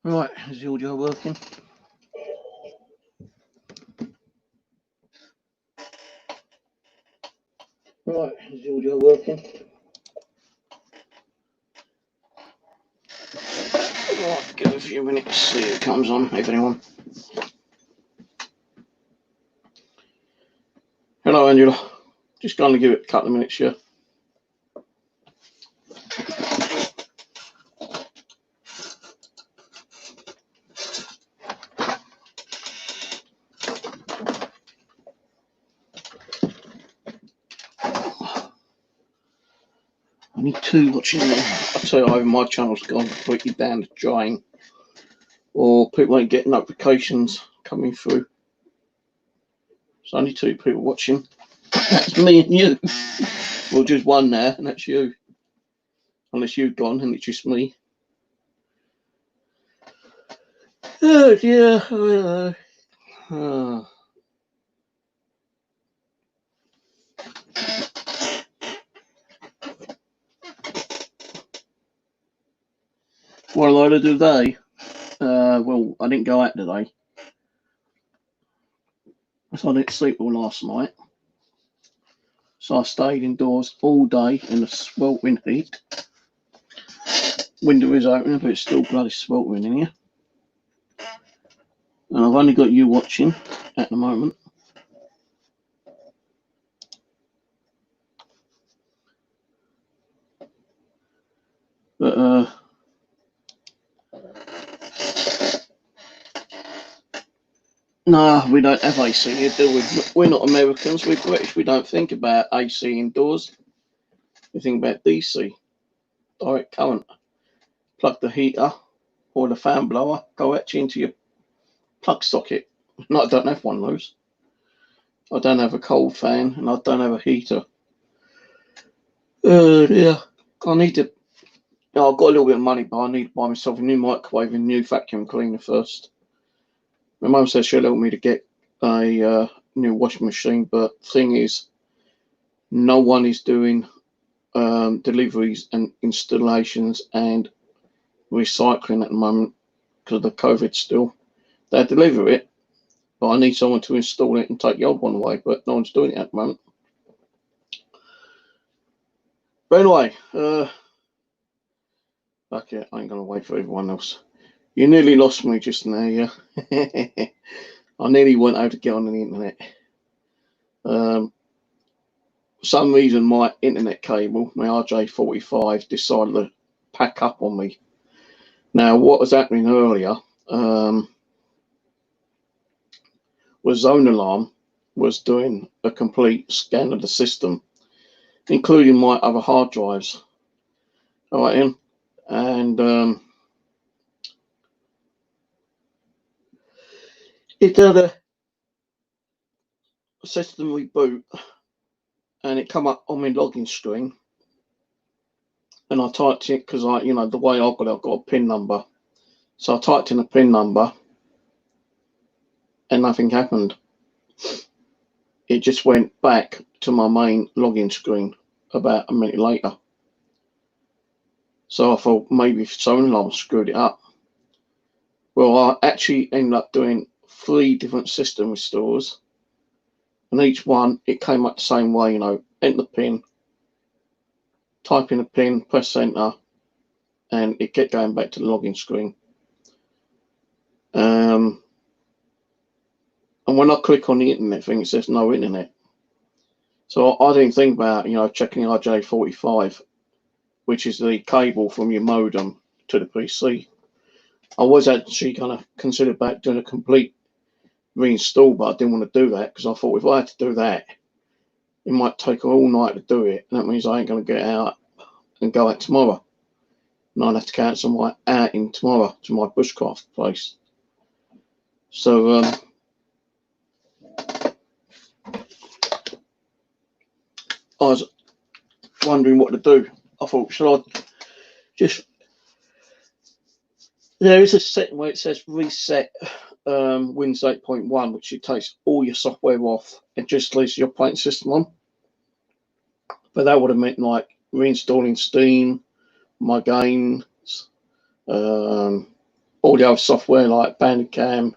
Right, is the audio working? Right, is the audio working? Right, give it a few minutes, see if it comes on, if anyone. Hello, Angela. Just going to give it a couple of minutes, yeah. Only two watching now. I tell you, either my channel's gone completely down the drain, or people ain't getting notifications coming through. There's only two people watching. That's me and you. Well, just one now, and that's you. Unless you've gone, and it's just me. Oh dear. Oh. What did I do today? Well, I didn't go out today. So I didn't sleep all last night. So I stayed indoors all day in the sweltering heat. Window is open, but it's still bloody sweltering in here. And I've only got you watching at the moment. But no, we don't have AC here, do we? We're not Americans, we're British. We don't think about AC indoors. We think about DC, direct current. Plug the heater or the fan blower, go actually into your plug socket. No, I don't have one of those. I don't have a cold fan and I don't have a heater. Yeah, I need to. I've got a little bit of money, but I need to buy myself a new microwave and a new vacuum cleaner first. My mum says she'll help me to get a new washing machine, but thing is, no one is doing deliveries and installations and recycling at the moment because of the COVID still. They deliver it, but I need someone to install it and take the old one away, but no one's doing it at the moment. But anyway, okay, I ain't gonna wait for everyone else. You nearly lost me just now, yeah. I nearly went out to get on the internet. For some reason, my internet cable, my RJ45, decided to pack up on me. Now, what was happening earlier was Zone Alarm was doing a complete scan of the system, including my other hard drives. All right, Ian? And it did a system reboot, and it come up on my login screen, and I typed it because the way I've got a PIN number, so I typed in a PIN number, and nothing happened. It just went back to my main login screen about a minute later. So I thought maybe Zone Alarm screwed it up. Well, I actually ended up doing 3 different system restores, and each one it came up the same way. Enter the PIN, type in a PIN, press enter, and it kept going back to the login screen. And when I click on the internet thing, it says no internet. So I didn't think about checking the RJ45, which is the cable from your modem to the PC. I was actually going to consider back doing a complete reinstall, but I didn't want to do that because I thought if I had to do that, it might take all night to do it, and that means I ain't going to get out and go out tomorrow. And I'd have to cancel my outing tomorrow to my bushcraft place. So I was wondering what to do. I thought, should I just... There is a setting where it says reset Windows 8.1, which it takes all your software off and just leaves your operating system on. But that would have meant like reinstalling Steam, my games, all all the other software like Bandicam,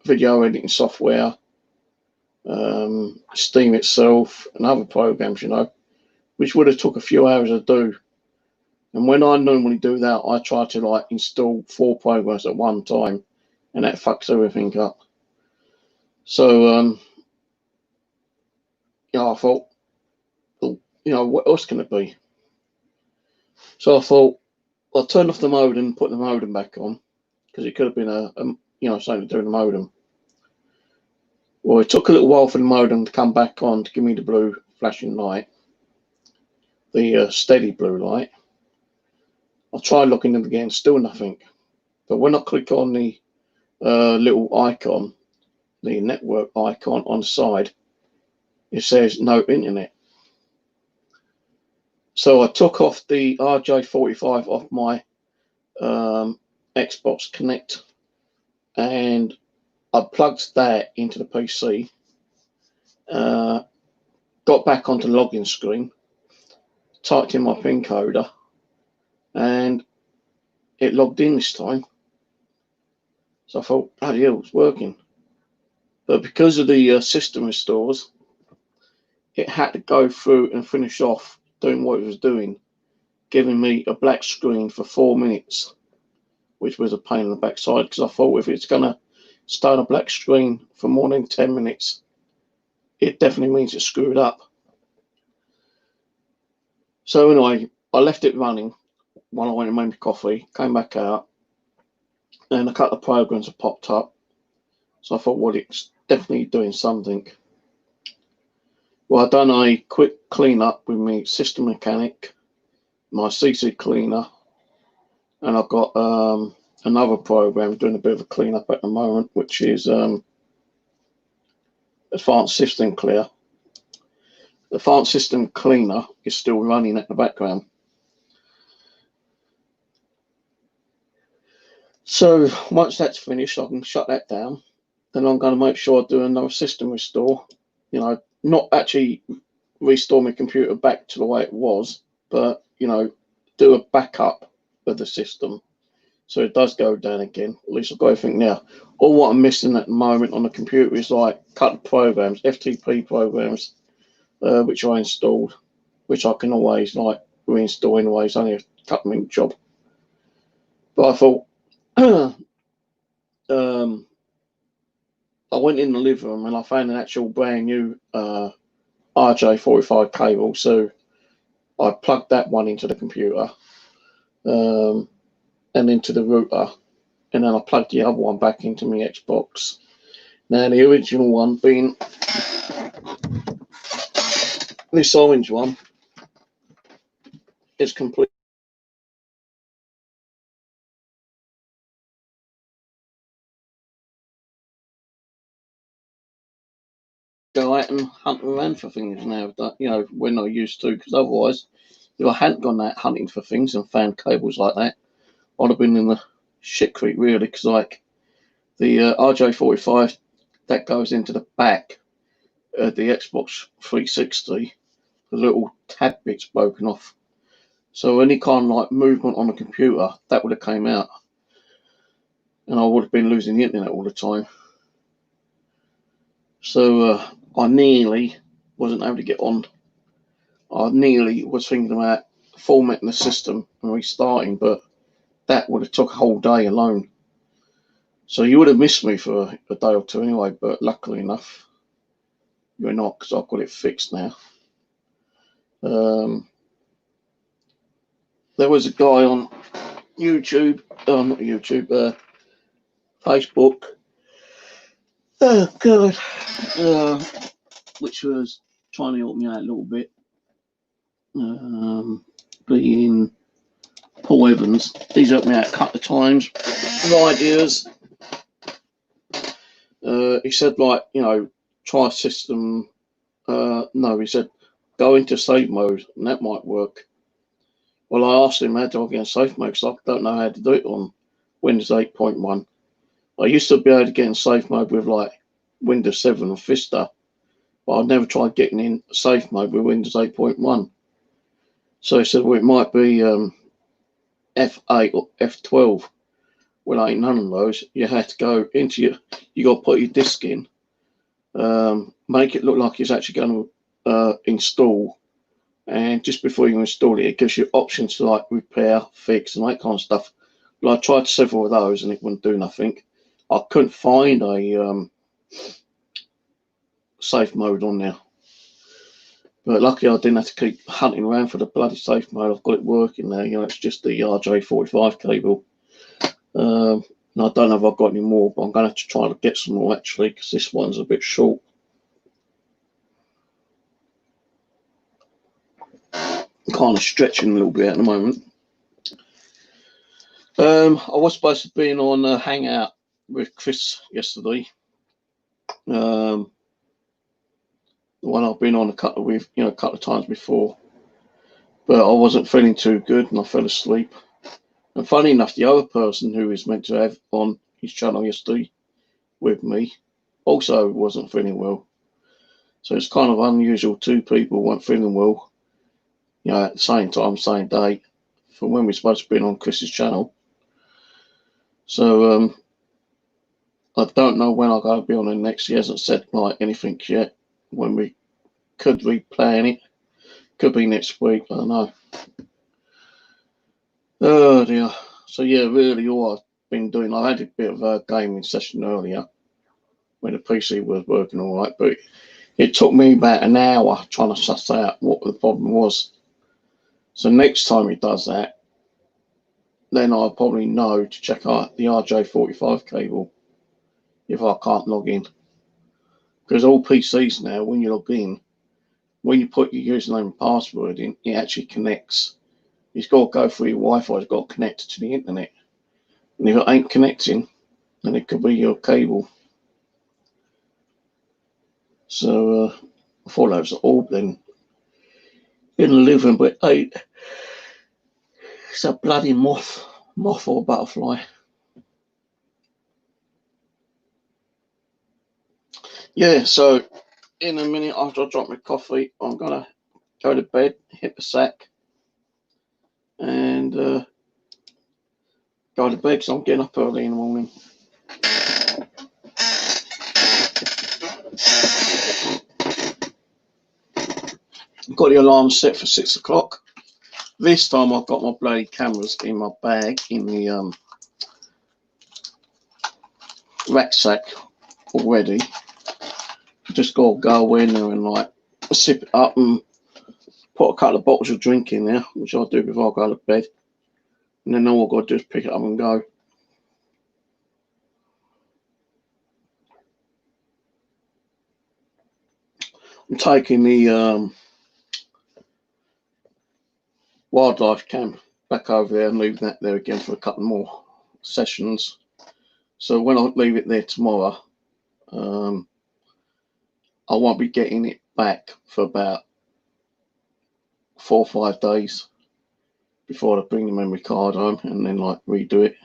video editing software, Steam itself, and other programs, you know, which would have took a few hours to do. And when I normally do that, I try to like install 4 programs at one time, and that fucks everything up. So, I thought, well, what else can it be? So I thought, I'll turn off the modem and put the modem back on, because it could have been something to do with the modem. Well, it took a little while for the modem to come back on to give me the blue flashing light, the steady blue light. I tried looking in again, still nothing. But when I click on the little icon, the network icon on the side, it says no internet. So I took off the RJ45 off my Xbox Connect, and I plugged that into the PC, got back onto the login screen, typed in my PIN coder, and it logged in this time. So I thought, bloody hell, it's working. But because of the system restores, it had to go through and finish off doing what it was doing, giving me a black screen for 4 minutes, which was a pain in the backside, because I thought if it's going to stay on a black screen for more than 10 minutes, it definitely means it's screwed up. So anyway, I left it running while I went and made my coffee, came back out, and a couple of programs have popped up. So I thought, well, it's definitely doing something. Well, I've done a quick clean-up with my System Mechanic, my CC Cleaner, and I've got another program doing a bit of a clean-up at the moment, which is Advanced System Clear. The Advanced System Cleaner is still running at the background. So once that's finished, I can shut that down. Then I'm going to make sure I do another system restore. Not actually restore my computer back to the way it was, but do a backup of the system so it does go down again. At least I've got everything now. All what I'm missing at the moment on the computer is like a couple of programs, FTP programs, which I installed, which I can always like reinstall anyway. It's only a couple minute job. But I thought, I went in the living room and I found an actual brand new RJ45 cable, so I plugged that one into the computer and into the router, and then I plugged the other one back into my Xbox. Now the original one being this orange one is complete. Go out and hunt around for things now that we're not used to, because otherwise, if I hadn't gone out hunting for things and found cables like that, I'd have been in the shit creek really, because like the RJ45 that goes into the back of the Xbox 360, the little tab bit's broken off, so any kind of like movement on the computer that would have came out, and I would have been losing the internet all the time. So I nearly wasn't able to get on. I nearly was thinking about formatting the system and restarting, but that would have took a whole day alone. So you would have missed me for a day or two anyway, but luckily enough, you're not, because I've got it fixed now. There was a guy on YouTube, not YouTube, Facebook, oh God, which was trying to help me out a little bit, being Paul Evans. He's helped me out a couple of times with ideas. He said, like, try system. No, he said, go into safe mode, and that might work. Well, I asked him how do I get in safe mode, because I don't know how to do it on Windows 8.1. I used to be able to get in safe mode with like Windows 7 or Vista, but I've never tried getting in safe mode with Windows 8.1. So he said, well, it might be F8 or F12. Well, ain't none of those. You had to go into you got to put your disc in, make it look like it's actually going to install. And just before you install it, it gives you options to like repair, fix, and that kind of stuff. But I tried several of those and it wouldn't do nothing. I couldn't find a safe mode on there. But luckily I didn't have to keep hunting around for the bloody safe mode. I've got it working now. It's just the RJ45 cable. And I don't know if I've got any more, but I'm going to have to try to get some more actually, because this one's a bit short. Kind of stretching a little bit at the moment. I was supposed to be on a hangout with Chris yesterday. The one I've been on a couple of times before, but I wasn't feeling too good and I fell asleep. And funny enough, the other person who was meant to have on his channel yesterday with me also wasn't feeling well. So it's kind of unusual. Two people weren't feeling well, at the same time, same day, for when we're supposed to be on Chris's channel. So I don't know when I'm going to be on it next. He hasn't said like anything yet. When we could be playing it, could be next week. I don't know. Oh dear. So yeah, really, all I've been doing, I had a bit of a gaming session earlier when the PC was working all right, but it took me about an hour trying to suss out what the problem was. So next time he does that, then I'll probably know to check out the RJ45 cable if I can't log in. Because all PCs now, when you log in, when you put your username and password in, it actually connects. It's got to go through your Wi-Fi, it's got to connect to the internet. And if it ain't connecting, then it could be your cable. So I thought that was the orb then. In the living, but it's a bloody moth or butterfly. Yeah, so in a minute after I drop my coffee, I'm gonna go to bed, hit the sack, and go to bed because I'm getting up early in the morning. I've got the alarm set for 6 o'clock. This time I've got my bloody cameras in my bag in the rucksack already. Just got to go in there and like sip it up and put a couple of bottles of drink in there, which I'll do before I go to bed. And then all I've got to do is pick it up and go. I'm taking the wildlife camp back over there and leaving that there again for a couple more sessions. So when I leave it there tomorrow, I won't be getting it back for about 4 or 5 days before I bring the memory card home and then like redo it,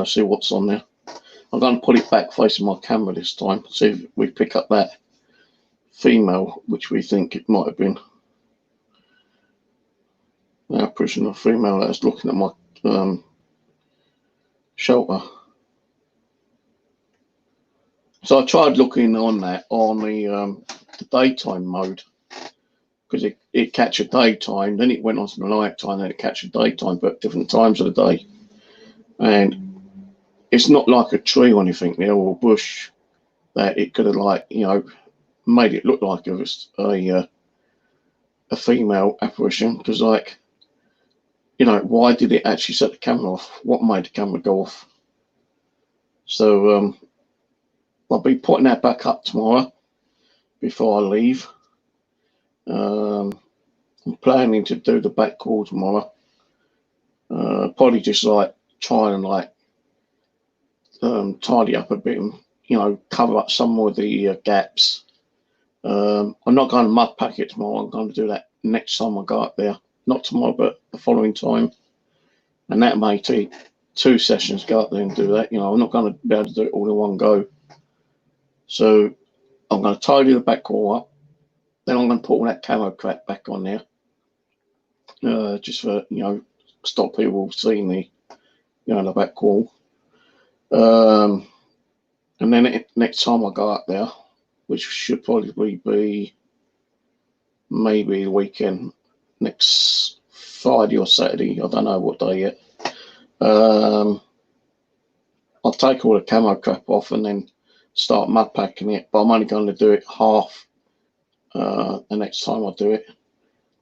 see what's on there. I'm going to put it back facing my camera this time, see if we pick up that female, which we think it might have been. Now pushing a female that's looking at my shelter. So I tried looking on that on the daytime mode, because it captured daytime, then it went on to the night time, then it captured daytime, but different times of the day. And it's not like a tree or anything there or a bush that it could have like, made it look like it was a female apparition, because like, why did it actually set the camera off? What made the camera go off? So I'll be putting that back up tomorrow before I leave. I'm planning to do the back call tomorrow. Probably just like try and like tidy up a bit and cover up some of the gaps. I'm not going to mud pack it tomorrow. I'm going to do that next time I go up there. Not tomorrow, but the following time. And that may take 2 sessions to go up there and do that. I'm not going to be able to do it all in one go. So I'm going to tidy the back wall up. Then I'm going to put all that camo crap back on there. Just for, stop people seeing the, the back wall. And then next time I go up there, which should probably be maybe the weekend, next Friday or Saturday, I don't know what day yet. I'll take all the camo crap off and then start mud packing it, but I'm only going to do it half the next time I do it,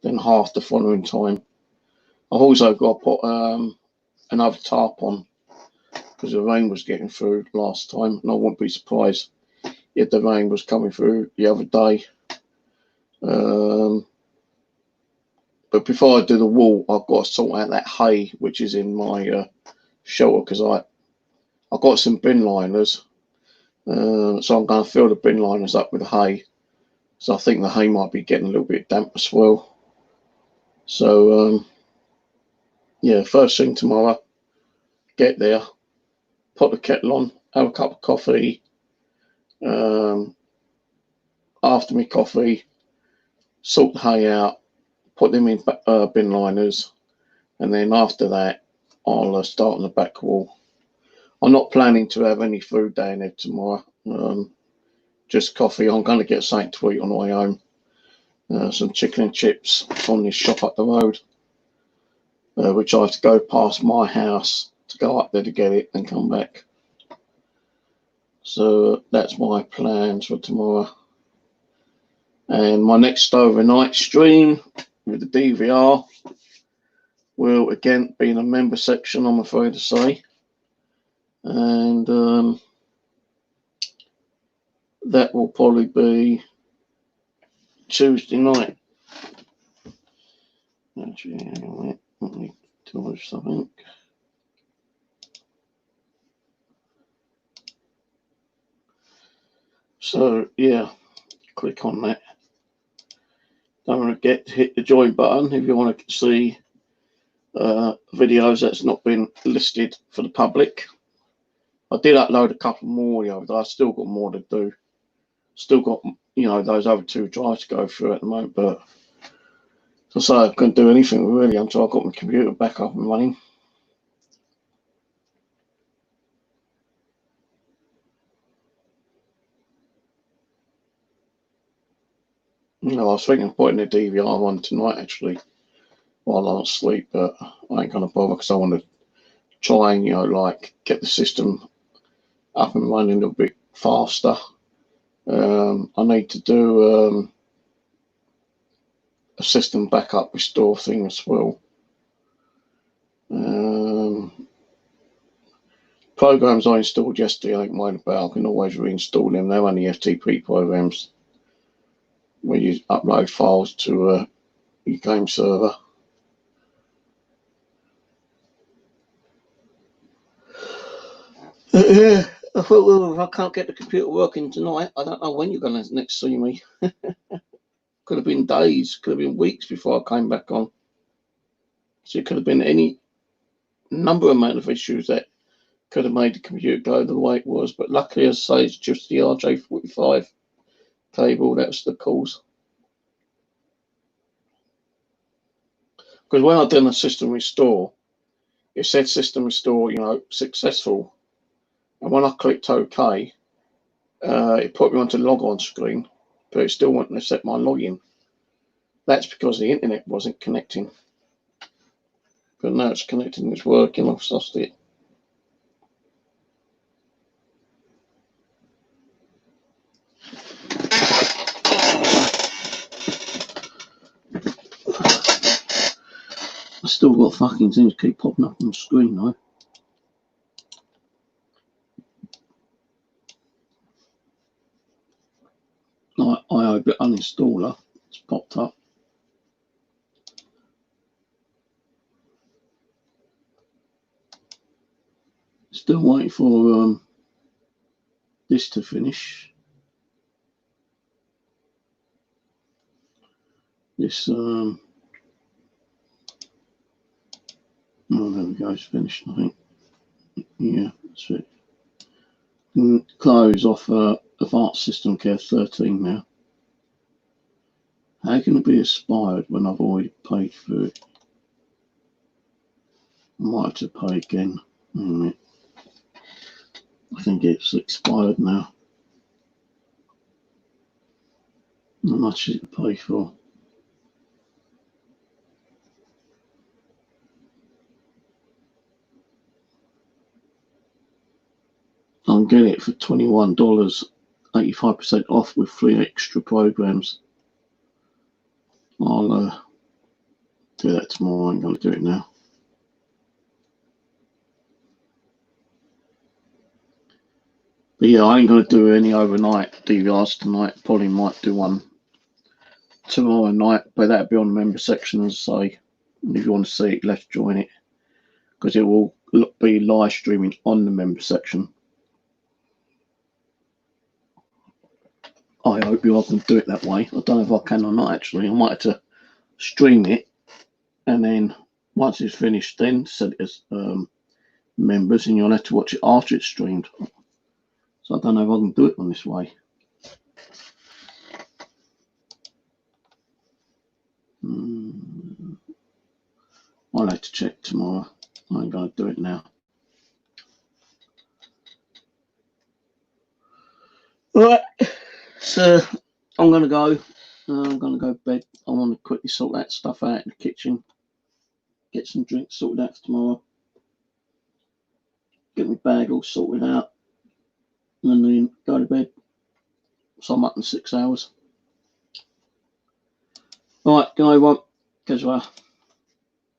then half the following time. I've also got to put another tarp on because the rain was getting through last time, and I wouldn't be surprised if the rain was coming through the other day. But before I do the wall, I've got to sort out that hay which is in my shelter, because I've got some bin liners, so I'm going to fill the bin liners up with hay. So I think the hay might be getting a little bit damp as well. So yeah, first thing tomorrow, get there, put the kettle on, have a cup of coffee. After my coffee, sort the hay out, put them in bin liners, and then after that I'll start on the back wall. I'm not planning to have any food down there tomorrow, just coffee. I'm going to get something to eat on the way home, some chicken and chips from this shop up the road, which I have to go past my house to go up there to get it and come back. So that's my plans for tomorrow. And my next overnight stream with the DVR will again be in a member section, I'm afraid to say. And that will probably be Tuesday night. Actually, anyway, let me do something. So yeah, click on that. Don't forget to hit the join button if you want to see videos that's not been listed for the public. I did upload a couple more the other day. I still got more to do. Still got, you know, those other 2 drives to go through at the moment, but so I couldn't do anything really until I got my computer back up and running. You know, I was thinking of putting the DVR on tonight actually while I'm asleep, but I ain't gonna bother because I want to try and, you know, like get the system up and running a little bit faster. I need to do a system backup restore thing as well. Programs I installed yesterday, I ain't worried about. I can always reinstall them. They're only FTP programs where you upload files to your game server. I thought, well, if I can't get the computer working tonight, I don't know when you're going to next see me. Could have been days, could have been weeks before I came back on. So it could have been any number amount of issues that could have made the computer go the way it was. But luckily, as I say, it's just the RJ45 cable that's the cause. Because when I done the system restore, it said system restore, you know, successful. And when I clicked OK, it put me onto the log on screen, but it still wouldn't accept my login. That's because the internet wasn't connecting. But now it's connecting, it's working, I've sussed it. I still got fucking things keep popping up on the screen though. Like IO uninstaller, it's popped up. Still waiting for this to finish. This oh, there we go, it's finished, I think. Yeah, that's it. And close off Advanced System Care 13 now. How can it be expired when I've already paid for it? I might have to pay again. I think it's expired now. How much did it pay for? I'm getting it for $21, 85% off with 3 extra programs. I'll do that tomorrow. I'm going to do it now. But yeah, I ain't going to do any overnight DVRs tonight. Probably might do one tomorrow night, but that'll be on the member section, as I say. And if you want to see it, let's join it, because it will be live streaming on the member section. I hope you all can do it that way. I don't know if I can or not, actually. I might have to stream it, and then once it's finished, then set it as members, and you'll have to watch it after it's streamed. So I don't know if I can do it on this way. I'll have to check tomorrow. I'm going to do it now. Right, so I'm going to go. I'm going to go to bed. I want to quickly sort that stuff out in the kitchen. Get some drinks sorted out for tomorrow. Get my bag all sorted out. And then go to bed. So I'm up in 6 hours. Alright, go everyone. Catch you later.